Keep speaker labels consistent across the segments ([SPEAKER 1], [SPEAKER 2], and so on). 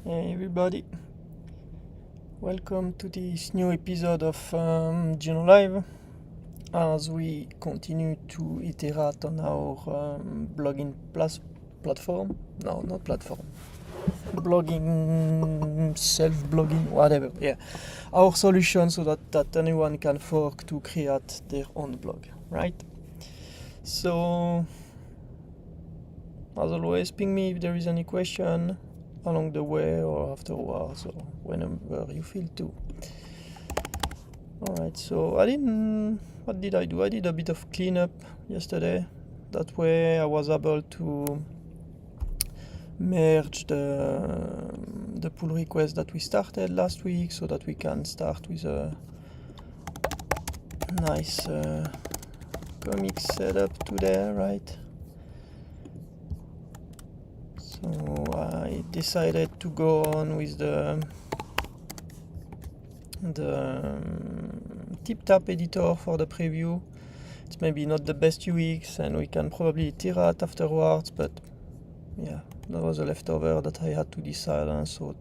[SPEAKER 1] Hey everybody, welcome to this new episode of Juno Live as we continue to iterate on our blogging platform. No, not platform. Blogging, self-blogging, whatever. Yeah, our solution so that anyone can fork to create their own blog, right? So, as always, ping me if there is any question along the way or afterwards or whenever you feel to. Alright, so what did I do? I did a bit of cleanup yesterday. That way I was able to merge the pull request that we started last week so that we can start with a nice comic setup today, right? So I decided to go on with the tip-tap editor for the preview. It's maybe not the best UX and we can probably iterate afterwards, but yeah, that was a leftover that I had to decide on, so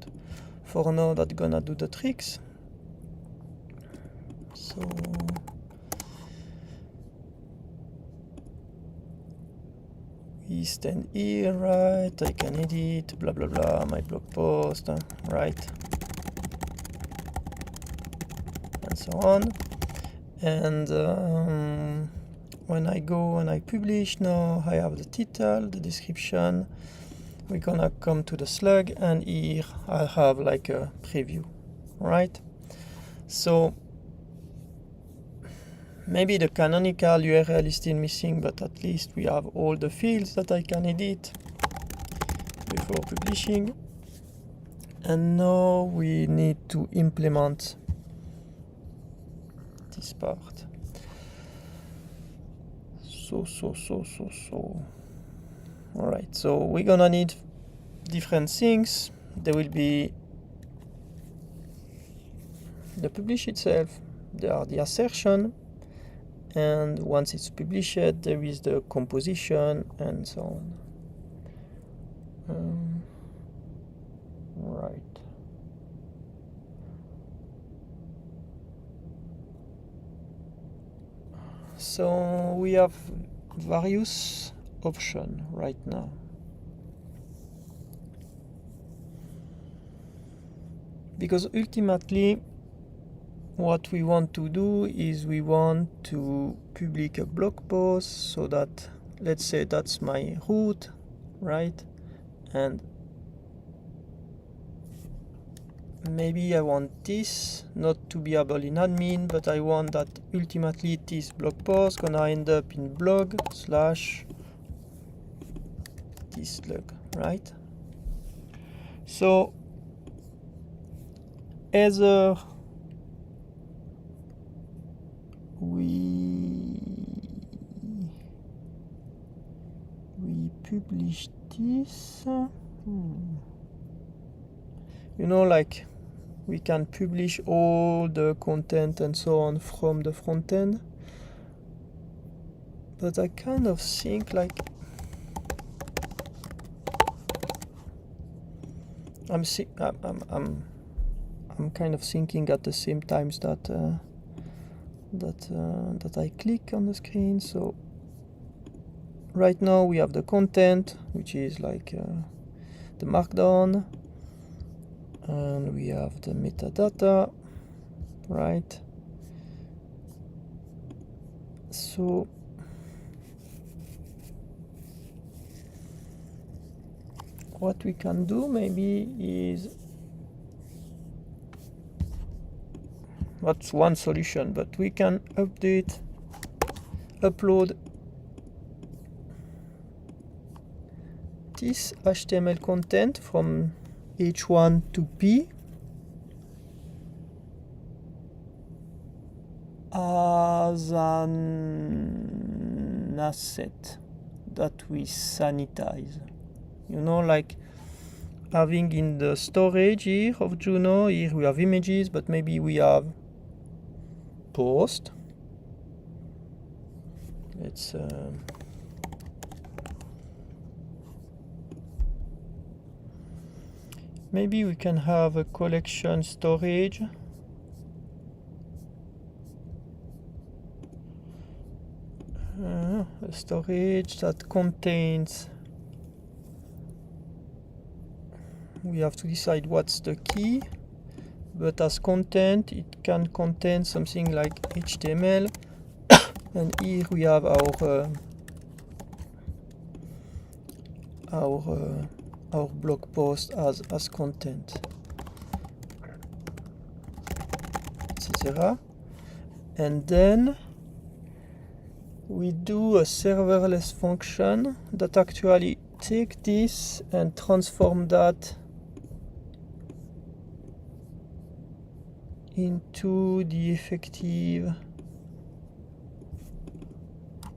[SPEAKER 1] for now that's gonna do the tricks. So we stand here, right? I can edit, blah blah blah, my blog post, right? And so on. And when I publish now, I have the title, the description. We're gonna come to the slug, and here I have like a preview, right? So maybe the canonical URL is still missing, but at least we have all the fields that I can edit before publishing. And now we need to implement this part. So. Alright, so we're gonna need different things. There will be the publish itself, there are the assertion, and once it's published, there is the composition and so on. Right. So we have various options right now. Because ultimately what we want to do is we want to publish a blog post so that, let's say that's my root, right? And maybe I want this not to be able in admin, but I want that ultimately this blog post gonna end up in blog / this slug, right? So either we publish this, you know, like we can publish all the content and so on from the front end, but I kind of think like I'm kind of thinking at the same times that I click on the screen. So right now we have the content, which is like the markdown, and we have the metadata, right? So what we can do maybe is, that's one solution, but we can upload this HTML content from H1 to P as an asset that we sanitize. You know, like having in the storage here of Juno, here we have images, but maybe we have post. Let's Maybe we can have a collection storage. A storage that contains, we have to decide what's the key, but as content it can contain something like HTML, and here we have our blog post as content, etc. And then we do a serverless function that actually take this and transform that into the effective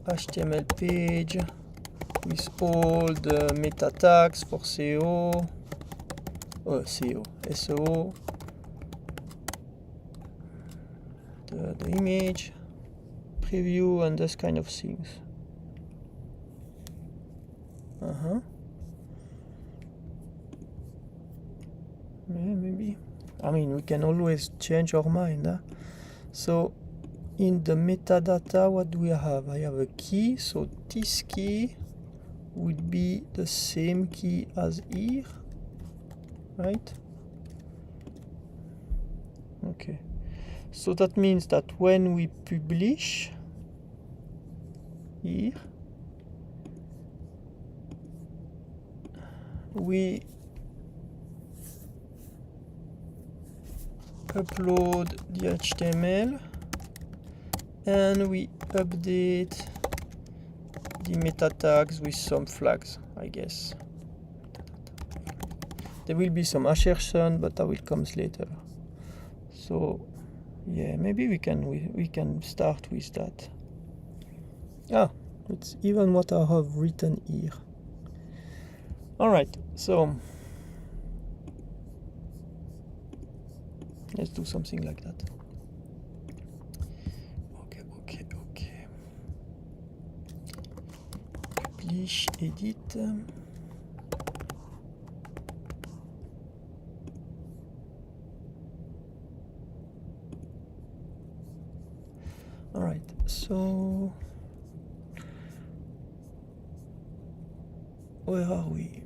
[SPEAKER 1] HTML page with all the meta tags for SEO, SEO, the image, preview, and this kind of things. Yeah, maybe. I mean, we can always change our mind. Huh? So in the metadata, what do we have? I have a key, so this key would be the same key as here, right? Okay, so that means that when we publish here, we upload the HTML and we update the meta tags with some flags, I guess. There will be some assertion, but that will come later. So yeah, maybe we can start with that. It's even what I have written here. All right, so let's do something like that. Okay. Publish, edit. All right, so where are we?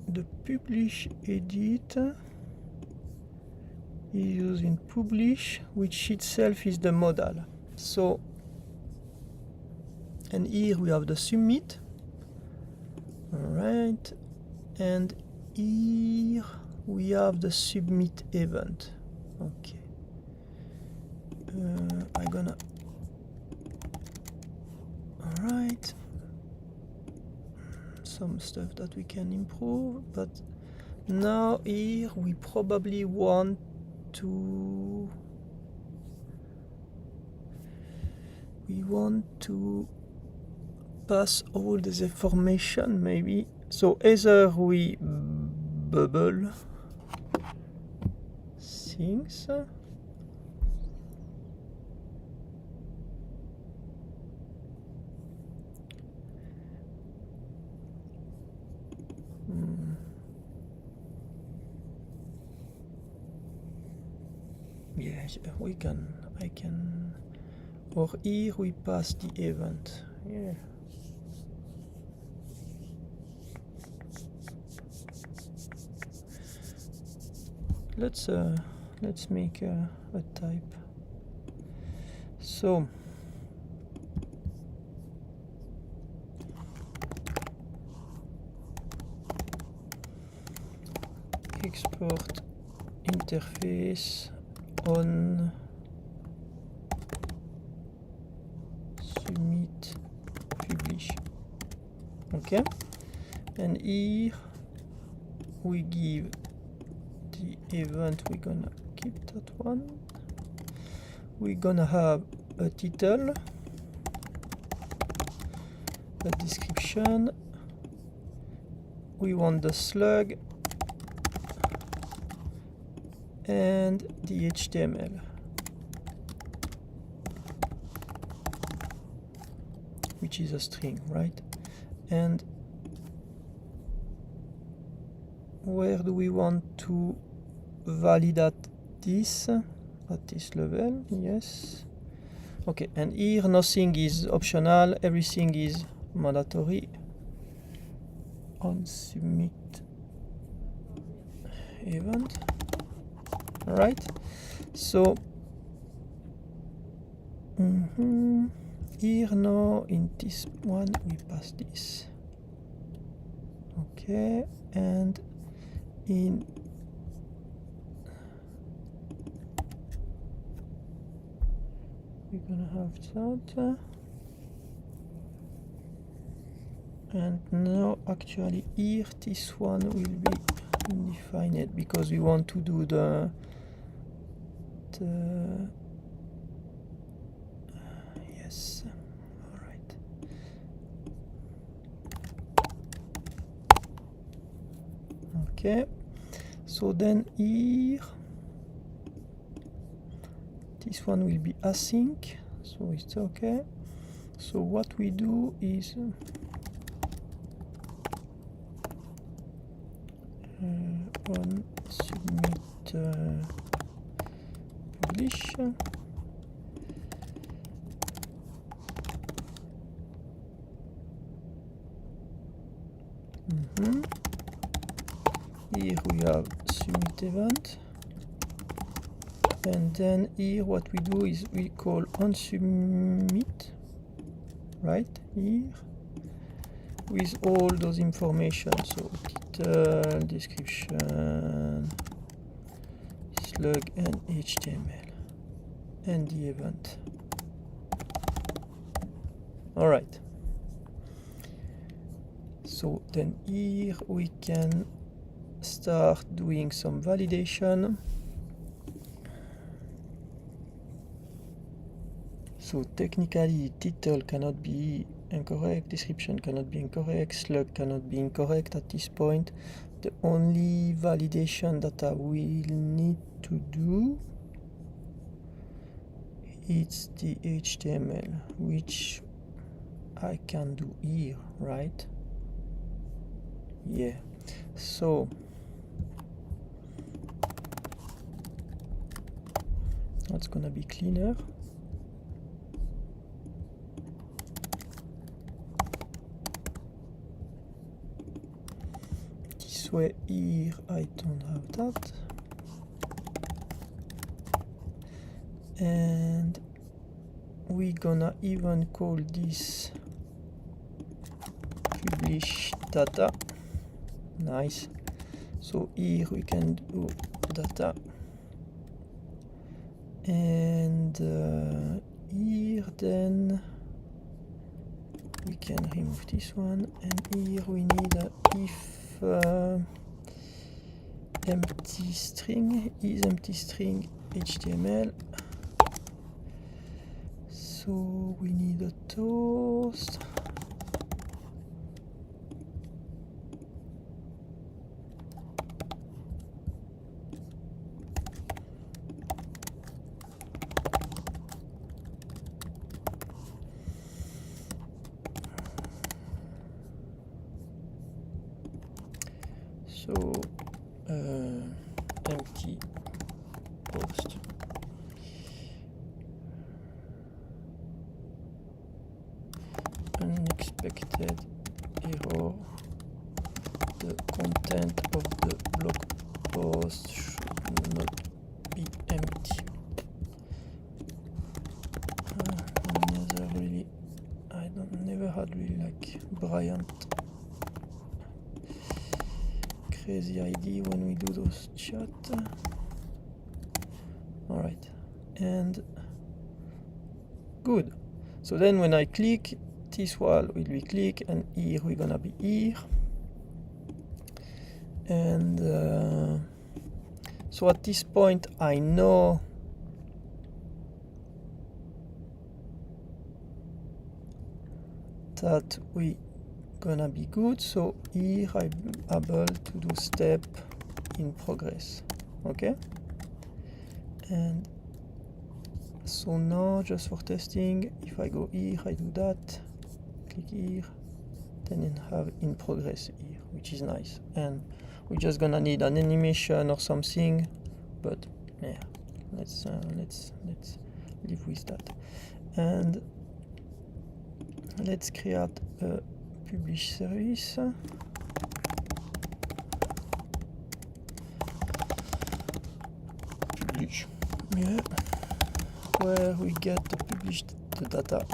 [SPEAKER 1] The publish edit is using publish, which itself is the modal. So, and here we have the submit. All right, and here we have the submit event. Okay, I'm gonna. All right, some stuff that we can improve, but now here we probably want to pass all this information, maybe. So either we bubble things, yes, I can, or here we pass the event. Yeah. Let's make a type. So export interface on submit publish. Okay, and here we give the event, we're gonna keep that one. We're gonna have a title, a description, we want the slug, and the HTML, which is a string, right? And where do we want to validate this? At this level, yes. Okay, and here nothing is optional, everything is mandatory. On submit event. Alright, so here now in this one we pass this. Okay, and in we're gonna have that, and now actually here this one will be undefined because we want to do the yes, all right. Okay, so then here this one will be async, so it's okay. So what we do is on submit publish. Here we have submit event, and then here what we do is we call on submit, right here, with all those information, so title, description, slug, and HTML, and the event. All right. So then here we can start doing some validation. So technically title cannot be incorrect, description cannot be incorrect, slug cannot be incorrect at this point. The only validation that I will need to do is the HTML, which I can do here, right? Yeah, so that's gonna be cleaner. This way here I don't have that, and we're gonna even call this publish data. Nice. So here we can do data, and here then we can remove this one, and here we need a if empty string is empty string HTML. So we need a toast. So empty post. Unexpected error. The content of the blog post should not be empty. Never had really like Bryant crazy ID when we do those chat. All right, and good. So then when I click, this wall will be click, and here we're gonna be here. And so at this point I know that we gonna be good. So here I'm able to do step in progress. Okay, and so now just for testing, if I go here, I do that, click here, then I have in progress here, which is nice. And we're just gonna need an animation or something, but yeah, let's live with that. And let's create a publish service. Publish, yeah, where we get to publish the data.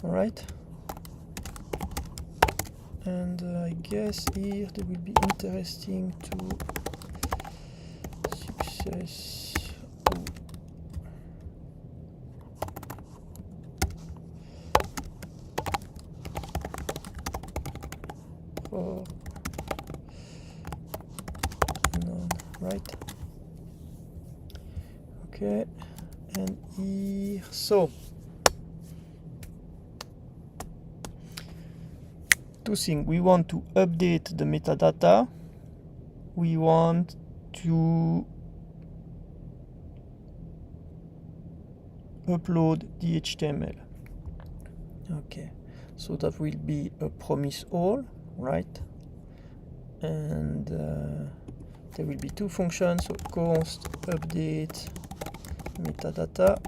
[SPEAKER 1] All right. And I guess here they will be interesting to success. Or none, right? Okay, and here, so two things. We want to update the metadata. We want to upload the HTML. Okay, so that will be a promise all, right? And there will be two functions, so const update metadata.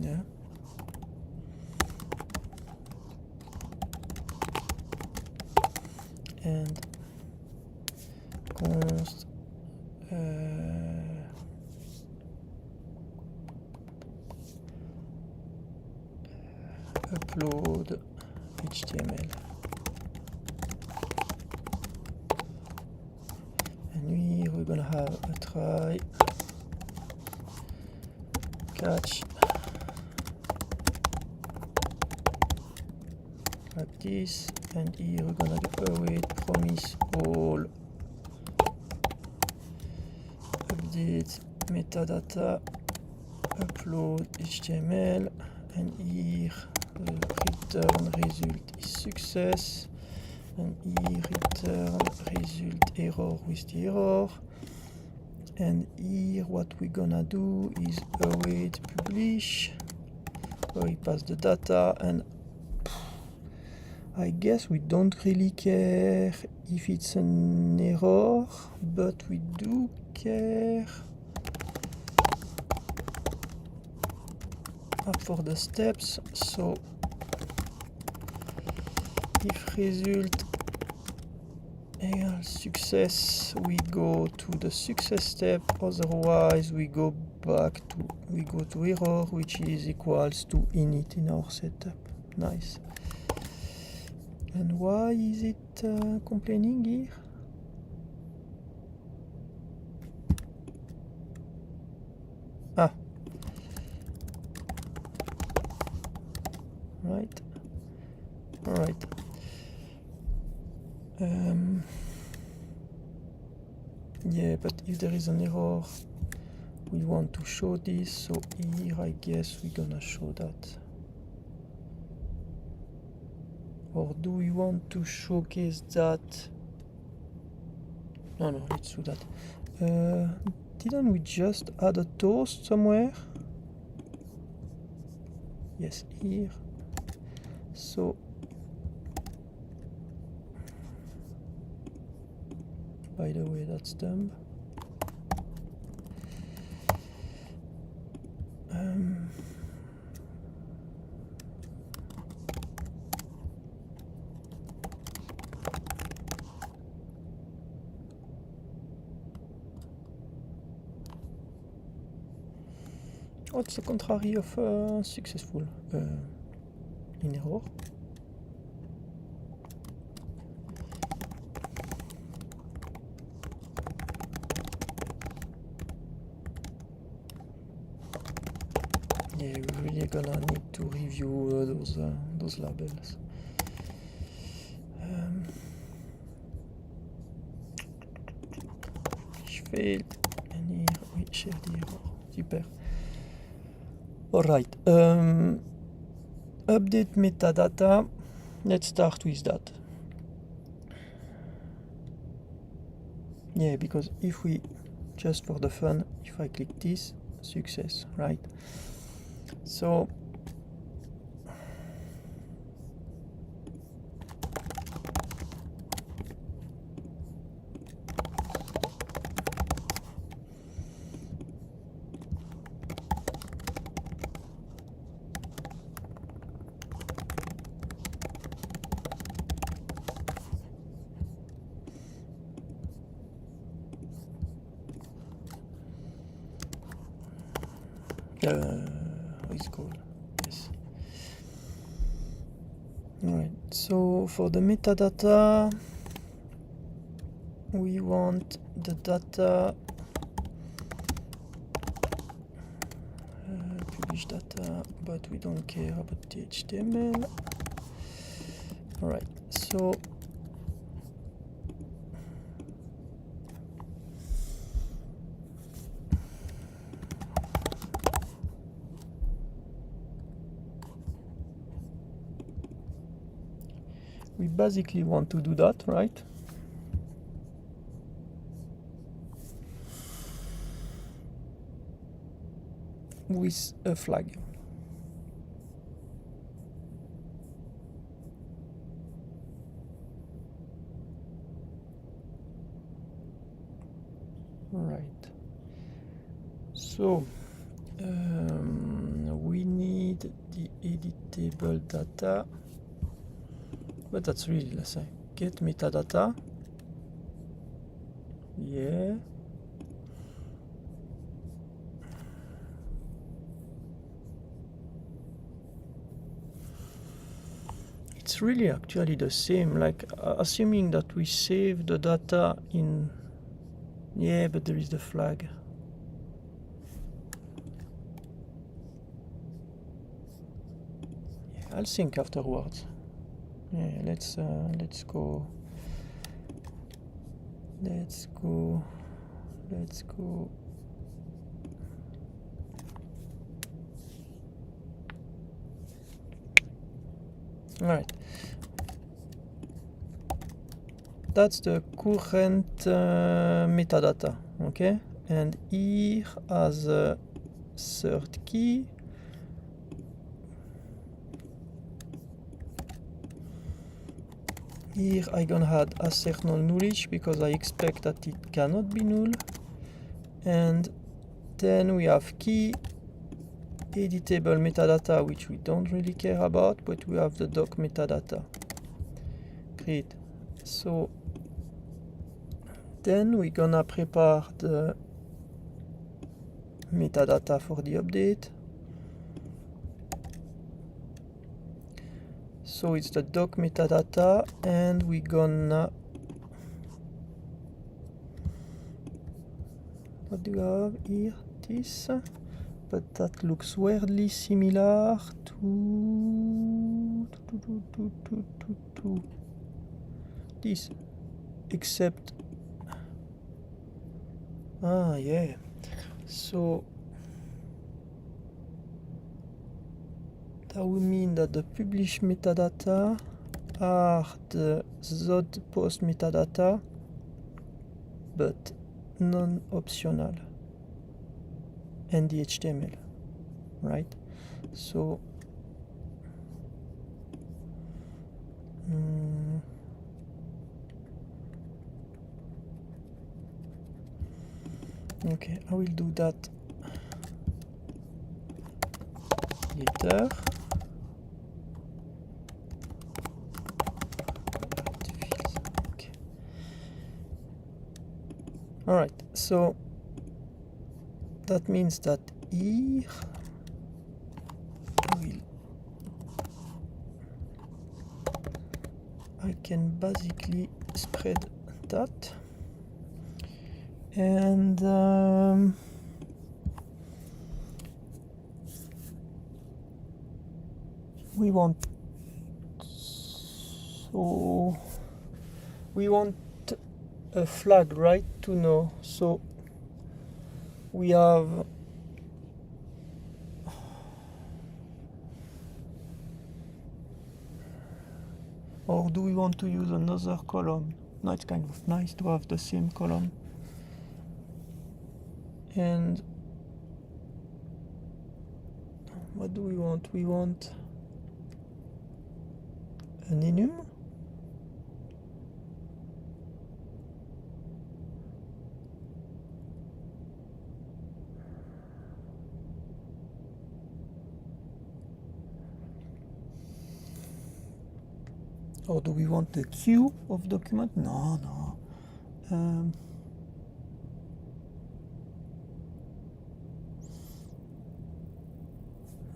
[SPEAKER 1] Yeah. And const upload HTML. And we're gonna have a try catch like this, and here we're gonna await promise all update metadata upload HTML, and here the return result is success, and here return result error with the error. And here what we're gonna do is await publish, where we pass the data, and I guess we don't really care if it's an error, but we do care for the steps. So if result equals success, we go to the success step, otherwise we go to error, which is equals to init in our setup. Nice. And why is it complaining here? Ah, right. All right. Yeah, but if there is an error, we want to show this. So here, I guess we're gonna show that. Or do we want to showcase that? No, let's do that. Didn't we just add a toast somewhere? Yes, here. So by the way, that's dumb. What's the contrary of successful? In error. Yeah, we're really gonna need to review those labels. Failed, and here we share the error. Super. Alright, update metadata. Let's start with that. Yeah, because if we, just for the fun, if I click this, success, right? So it's called, yes. All right, so for the metadata, we want the data, publish data, but we don't care about the HTML. All right, so we basically want to do that, right? With a flag. Right. So we need the editable data, but that's really, let's say, get metadata. Yeah. It's really actually the same, like assuming that we save the data in, yeah, but there is the flag. Yeah, I'll think afterwards. Yeah, let's go. All right. That's the current metadata, okay? And here as a third key, here I'm gonna add assert null nullish because I expect that it cannot be null. And then we have key editable metadata, which we don't really care about, but we have the doc metadata. Great. So then we're gonna prepare the metadata for the update. So it's the doc metadata, and we're gonna, what do you have here? This, but that looks weirdly similar to this, except, yeah. So that would mean that the publish metadata are the ZOD post metadata, but non-optional, and the HTML, right? So okay, I will do that later. Okay. All right, so that means that here I can basically spread that, and we want a flag, right, to know. So we have or do we want to use another column? No, it's kind of nice to have the same column. And What do we want? We want an enum. Or do we want the queue of document? No, no.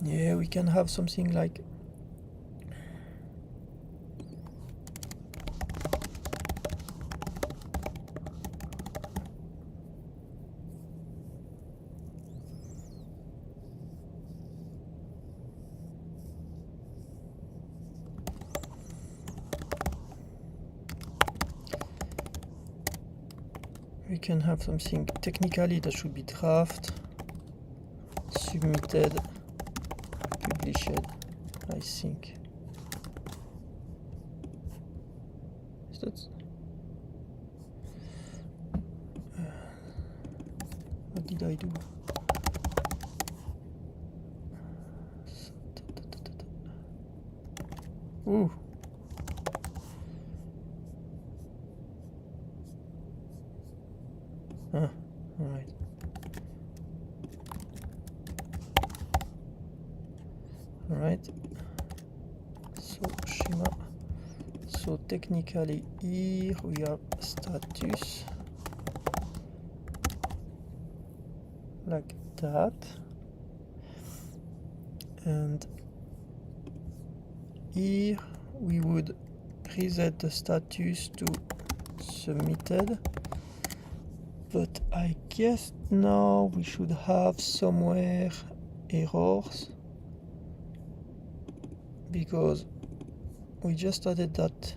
[SPEAKER 1] Yeah, we can have something like something technically that should be draft, submitted, published, I think. Is that? What did I do? Ooh. All right. All right. So schema. So technically here we have status like that, and here we would reset the status to submitted. But I guess now we should have somewhere errors, because we just added that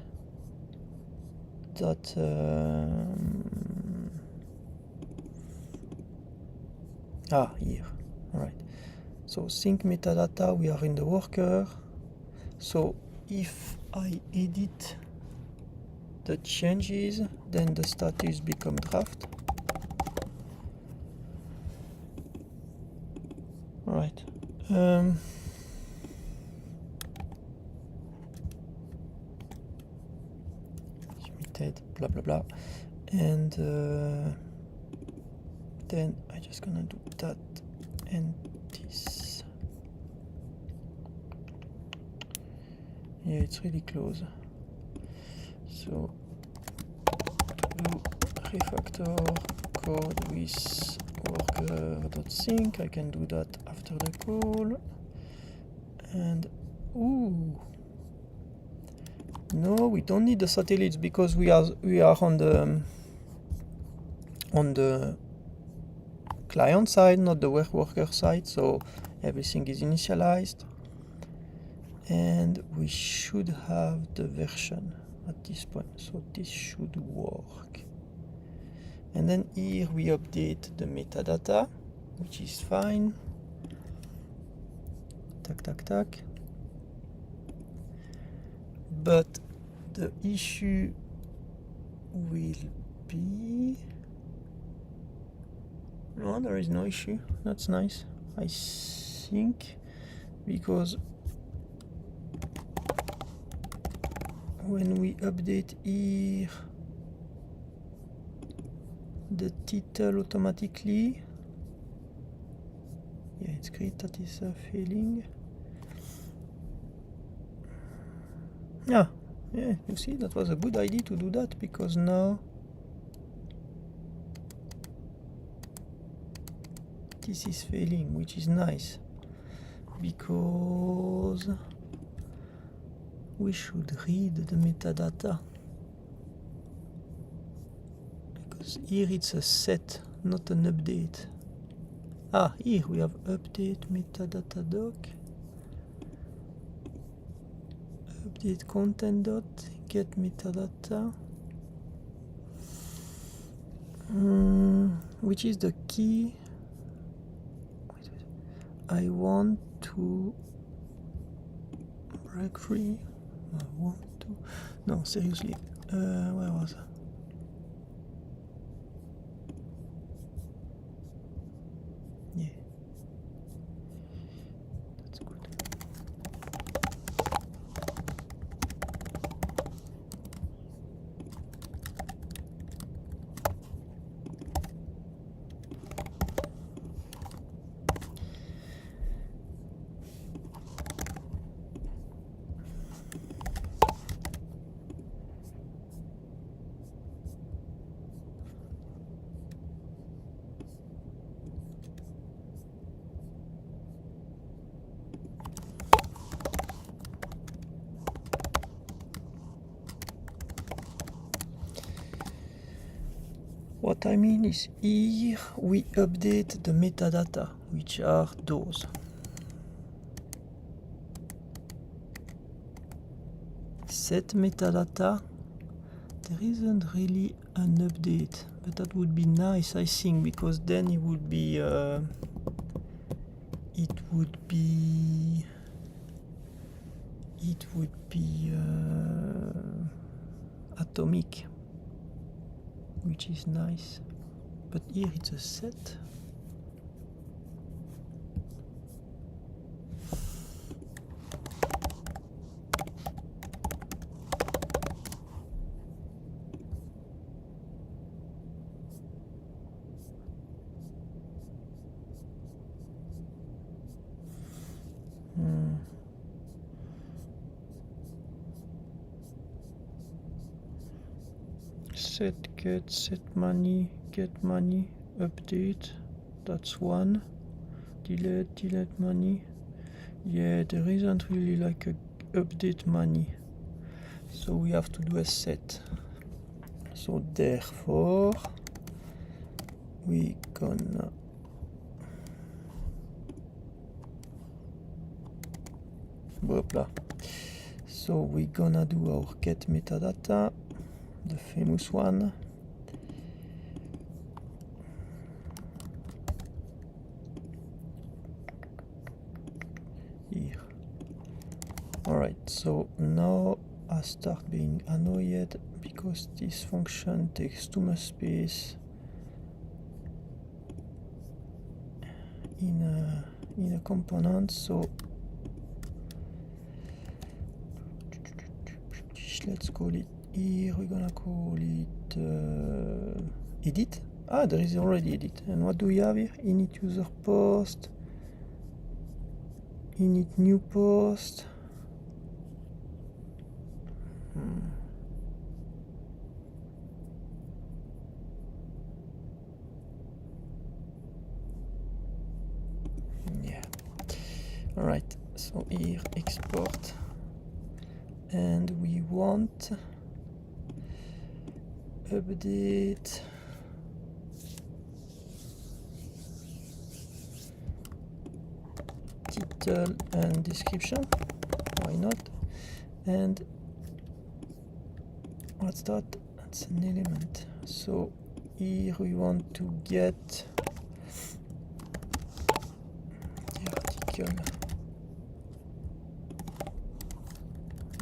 [SPEAKER 1] here. All right. So sync metadata, we are in the worker. So if I edit the changes, then the status become draft. All right. Submitted, blah blah blah, and then I just gonna do that and this. Yeah, it's really close. So do refactor code with worker.sync. I can do that after the call. And ooh, no, we don't need the satellites because we are on the client side, not the worker side. So everything is initialized, and we should have the version at this point. So this should work. And then here we update the metadata, which is fine. Tac. But the issue will be... No, there is no issue. That's nice, I think, because when we update here the title automatically, yeah, it's great that is failing. Yeah, you see, that was a good idea to do that, because now this is failing, which is nice, because we should read the metadata, because here it's a set, not an update. Here we have update metadata doc, update content dot get metadata, which is the key. Wait. I want to break free. No, seriously, where was I? Yeah, that's what I mean is here we update the metadata, which are those. Set metadata, there isn't really an update, but that would be nice, I think, because then it would be atomic, which is nice. But here it's a set. Set get, set money, get money, update, that's one. Delete money. Yeah, there isn't really like a update money, so we have to do a set. So therefore we gonna Whoopla. So we're gonna do our get metadata, the famous one. Here. Alright, so now I start being annoyed because this function takes too much space in a component. So let's call it here, we're gonna call it edit. Ah, there is already edit. And what do we have here? Init user post, init new post. Yeah. All right. So here export, and we want update title and description. Why not? And what's that? That's an element. So here we want to get the article,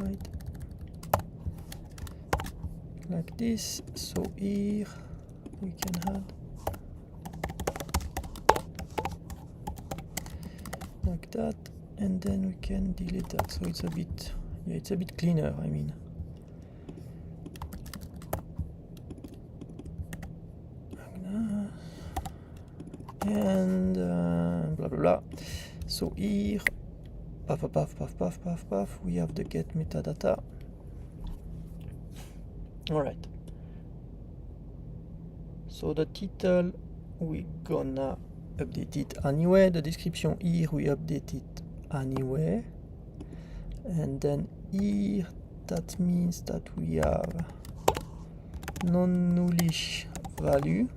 [SPEAKER 1] right? Like this. So here we can add like that, and then we can delete that. So it's a bit, yeah, it's a bit cleaner, I mean. And blah blah blah. So here, puff, we have the get metadata. All right. So the title we gonna update it anyway. The description here we update it anyway. And then here that means that we have non-nullish value.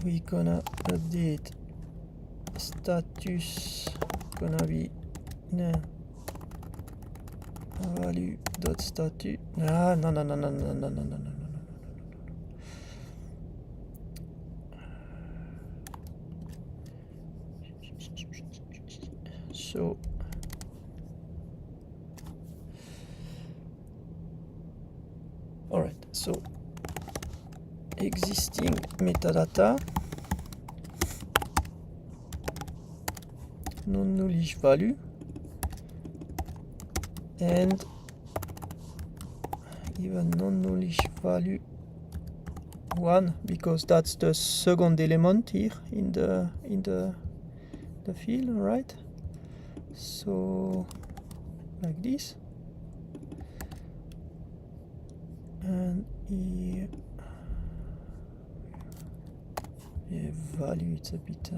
[SPEAKER 1] We're gonna update status, gonna be value dot status. No. So all right, so existing metadata, non-nullish value, and even non-nullish value 1, because that's the second element here in the field, right? So like this, and here, yeah, value, it's a bit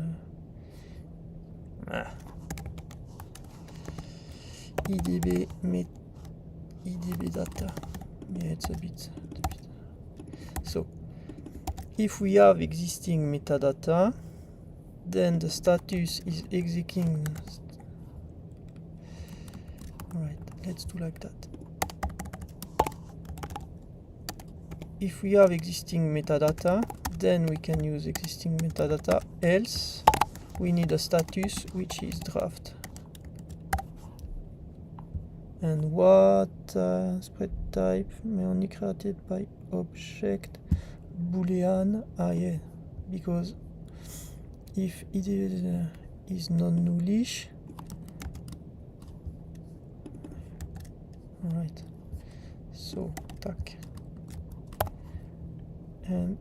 [SPEAKER 1] idb IDB data. Yeah, it's a bit. So if we have existing metadata, then the status is executing. Alright, let's do like that. If we have existing metadata, then we can use existing metadata, else we need a status which is draft. And what spread type may only created by object boolean. Yeah, because if it is non-nullish, alright, so tac, and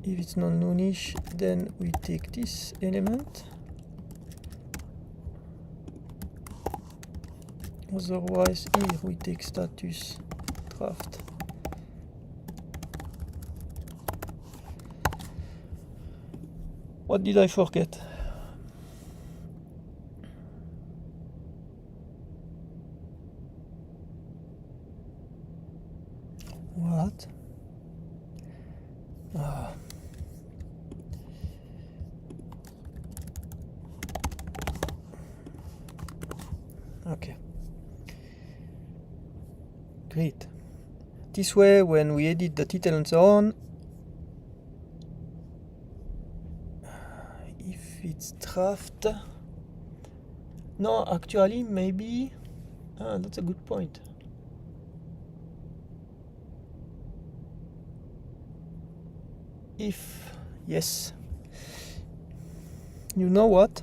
[SPEAKER 1] if it's non-nullish, then we take this element, otherwise here we take status draft. What did I forget? What? Okay. Great. This way, when we edit the title and so on, if it's draft, no, actually, maybe, that's a good point. If, yes, you know what?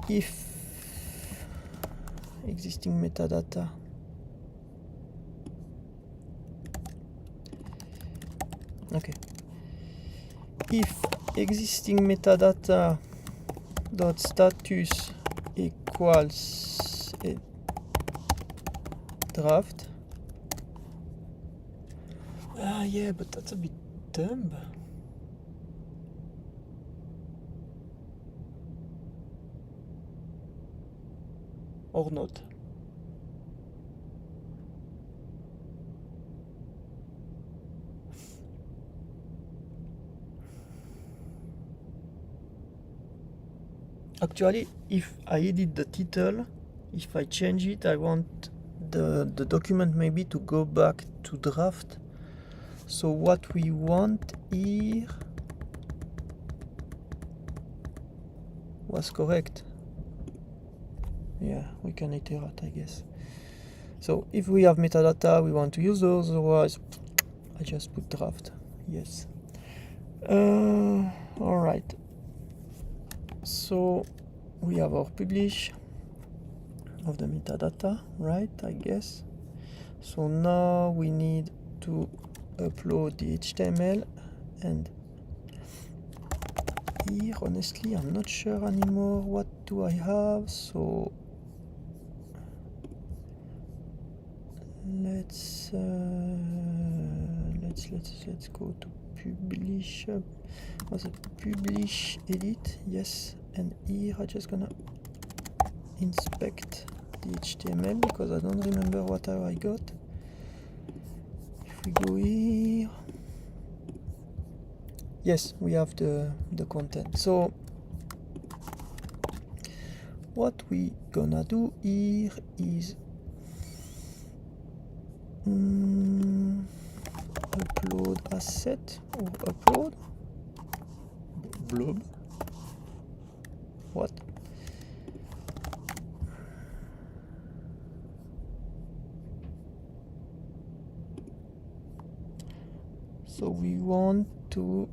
[SPEAKER 1] If existing metadata if existing metadata dot status equals a draft, yeah, but that's a bit dumb. Or not. Actually, if I edit the title, if I change it, I want the document maybe to go back to draft. So what we want here was correct. Yeah, we can iterate, I guess. So if we have metadata, we want to use those, otherwise I just put draft. Yes. All right. So we have our publish of the metadata, right? I guess. So now we need to upload the HTML, and here honestly I'm not sure anymore what do I have, so let's go to publish. Was it publish edit? Yes, and here I'm just gonna inspect the HTML because I don't remember what I got. If we go here, yes, we have the content. So what we gonna do here is upload asset or upload blob. What? So we want to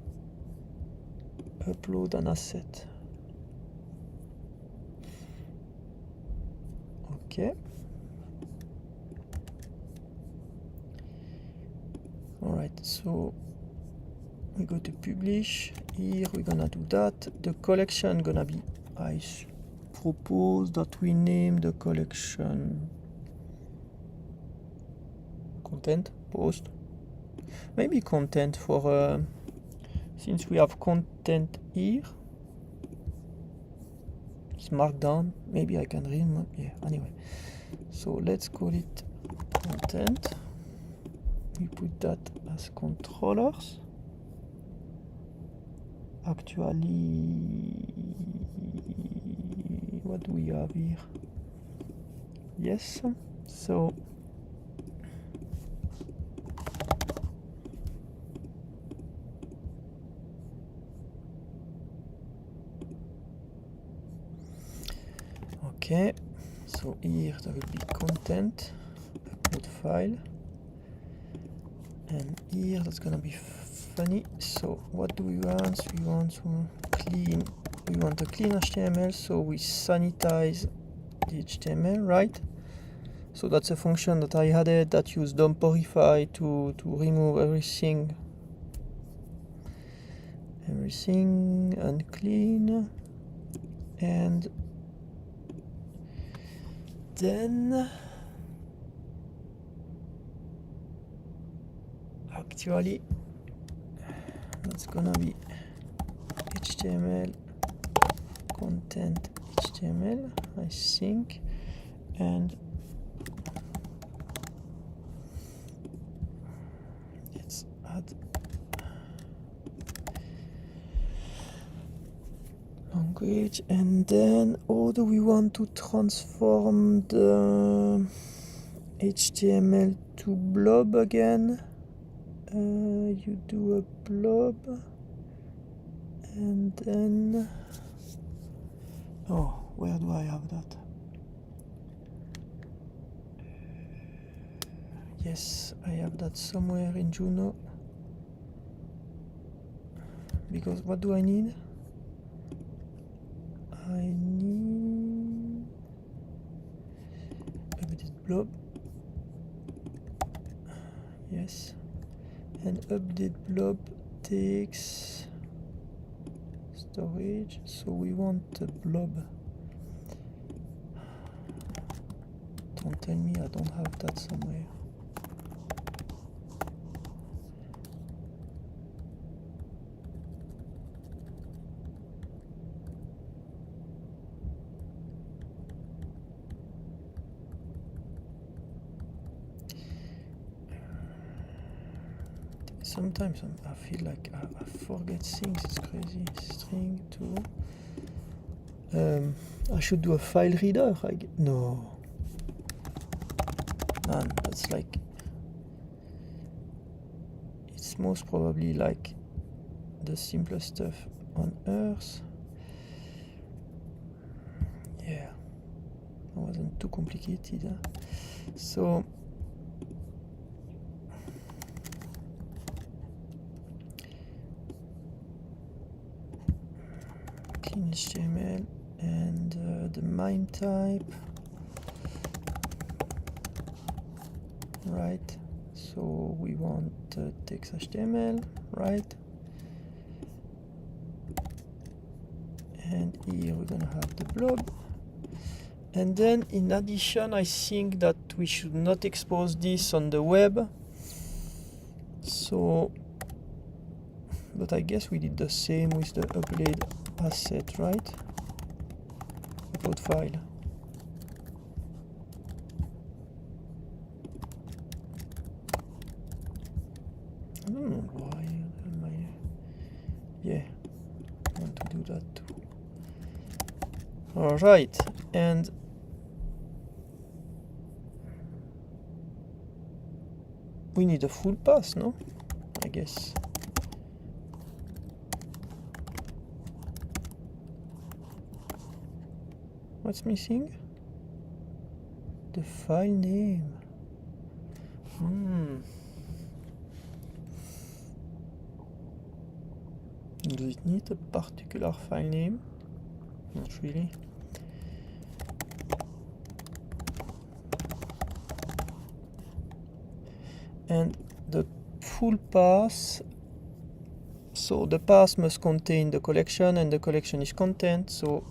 [SPEAKER 1] upload an asset. Okay. All right, so we go to publish. Here we're gonna do that. The collection gonna be, I propose that we name the collection content post. Maybe content for since we have content here. It's markdown. Maybe I can remove. Yeah, anyway. So let's call it content. We put that as controllers. Actually, what do we have here? Yes, so okay, so here there will be content, upload file, and here that's gonna be funny. So what do we want? We want to clean, we want a clean HTML, so we sanitize the HTML, right? So that's a function that I added that use dumporify to remove everything unclean, and then actually that's gonna be HTML content HTML, I think, and let's add language. And then how do we want to transform the HTML to blob again? You do a blob, and then oh, where do I have that? Yes, I have that somewhere in Juno. Because what do I need? I need update blob. Yes, and update blob takes storage, so we want a blob. Don't tell me I don't have that somewhere. Sometimes I feel like I forget things, it's crazy. String to I should do a file reader. No, man, that's like, it's most probably like the simplest stuff on earth. Yeah, it wasn't too complicated, huh? So clean HTML, and the MIME type, right? So we want text HTML, right? And here we're gonna have the blob. And then in addition, I think that we should not expose this on the web. So, but I guess we did the same with the upload asset, right? Upload file. I don't know why yeah, I want to do that too. All right, and we need a full pass, no? I guess. What's missing? The file name. Does it need a particular file name? Not really. And the full path, so the path must contain the collection, and the collection is content, so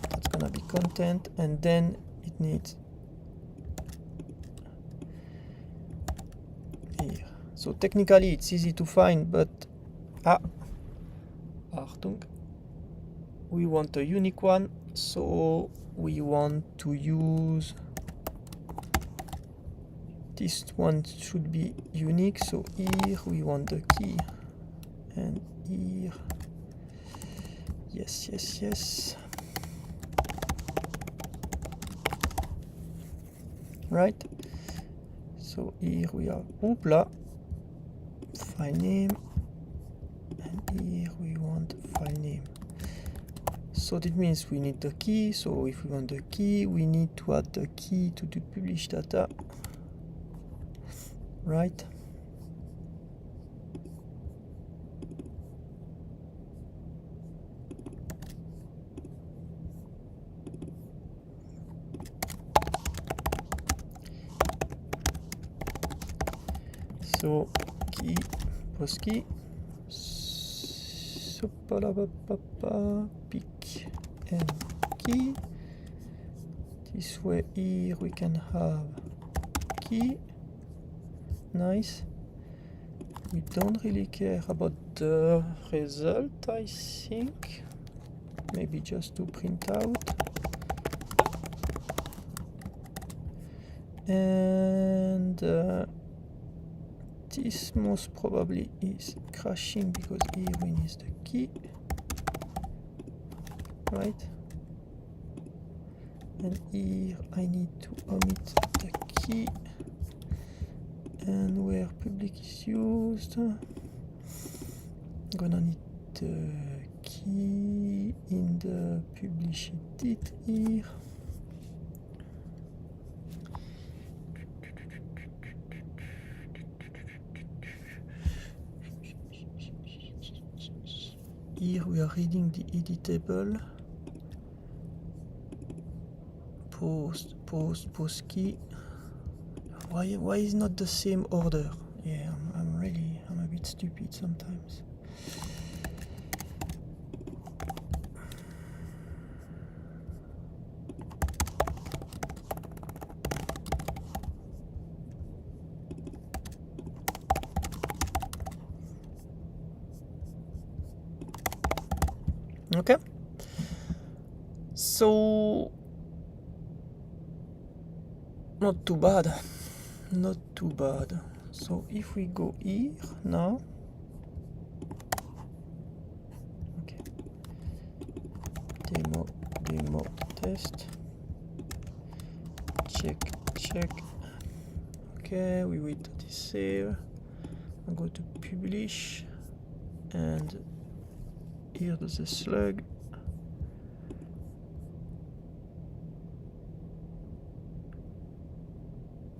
[SPEAKER 1] that's gonna be content, and then it needs here. So technically it's easy to find, but Achtung, we want a unique one. So we want to use this one, should be unique, so here we want the key, and here yes, right. So here we have hoopla file name, and here we want file name. So that means we need the key. So if we want the key, we need to add the key to the publish data, right? So key, post key, pick and key. This way here we can have key. Nice. We don't really care about the result, I think. Maybe just to print out. And this most probably is crashing because here we need the key, right? And here I need to omit the key, and where public is used, I'm gonna need the key in the publish edit here. Here we are reading the editable post key. Why is not the same order? Yeah, I'm a bit stupid sometimes. Okay, so not too bad. So if we go here now, okay, demo test, check. Okay, we wait till this save. I go to publish, and here there's a slug.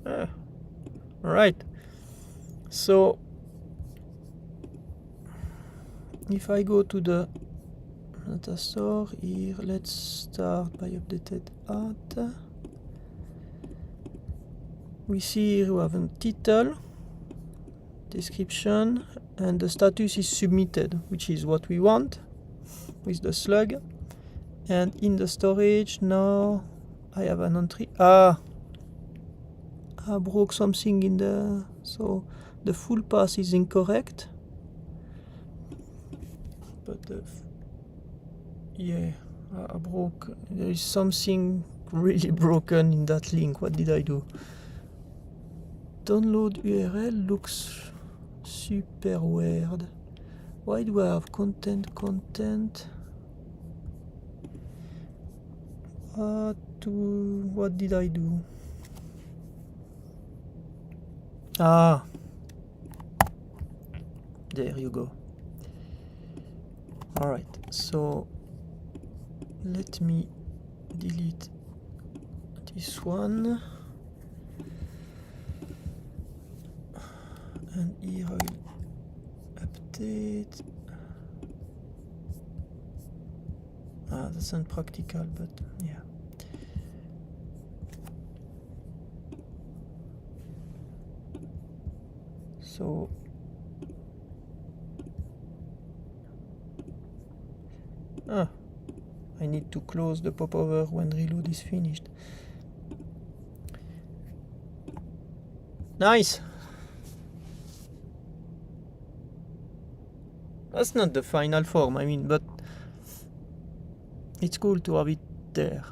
[SPEAKER 1] All right. So if I go to the data store here, let's start by updated at. We see here we have a title, description, and the status is submitted, which is what we want with the slug. And in the storage now I have an entry. I broke something in the, so the full path is incorrect, but I broke, there is something really broken in that link. What did I do? Download URL looks super weird. Why do I have content? What did I do? There you go. All right, so let me delete this one, and here I will update. That's not practical, but yeah. So I need to close the popover when reload is finished. Nice. That's not the final form, I mean, but it's cool to have it there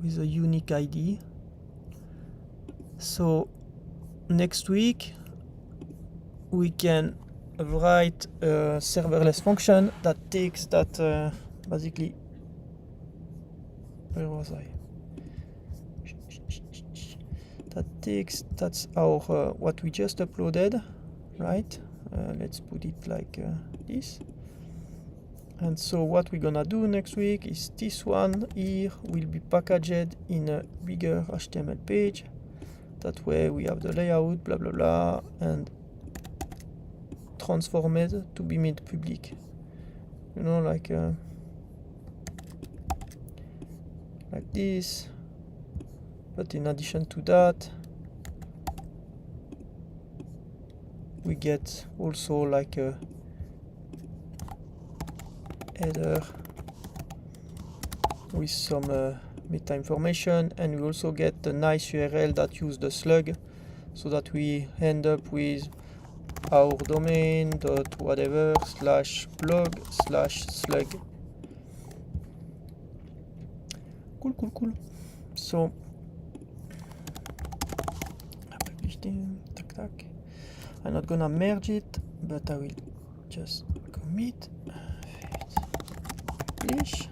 [SPEAKER 1] with a unique ID. So next week we can write a serverless function that takes that basically, where was I? That's our what we just uploaded, right? Let's put it like this. And so what we're gonna do next week is this one here will be packaged in a bigger HTML page. That way we have the layout, blah blah blah, and transformed to be made public. You know, like this. But in addition to that, we get also like a header with some meta information, and we also get the nice URL that use the slug, so that we end up with our domain dot whatever /blog /slug. Cool. So I published it. I'm not gonna merge it, but I will just commit, publish,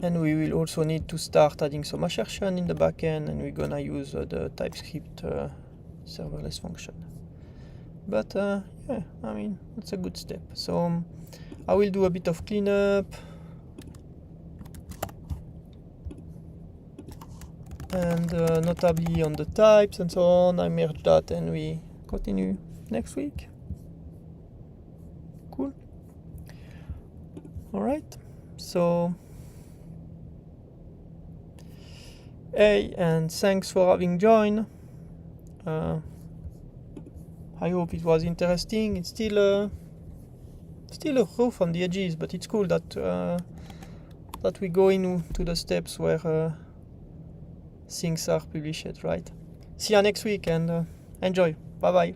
[SPEAKER 1] and we will also need to start adding some assertion in the backend, and we're gonna use the TypeScript serverless function. But yeah, I mean, it's a good step. So I will do a bit of cleanup, and notably on the types and so on. I merge that, and we continue next week. Cool. All right. So, hey, and thanks for having joined. I hope it was interesting. It's still a rough on the edges, but it's cool that that we go into the steps where things are published, right? See you next week, and enjoy. Bye bye.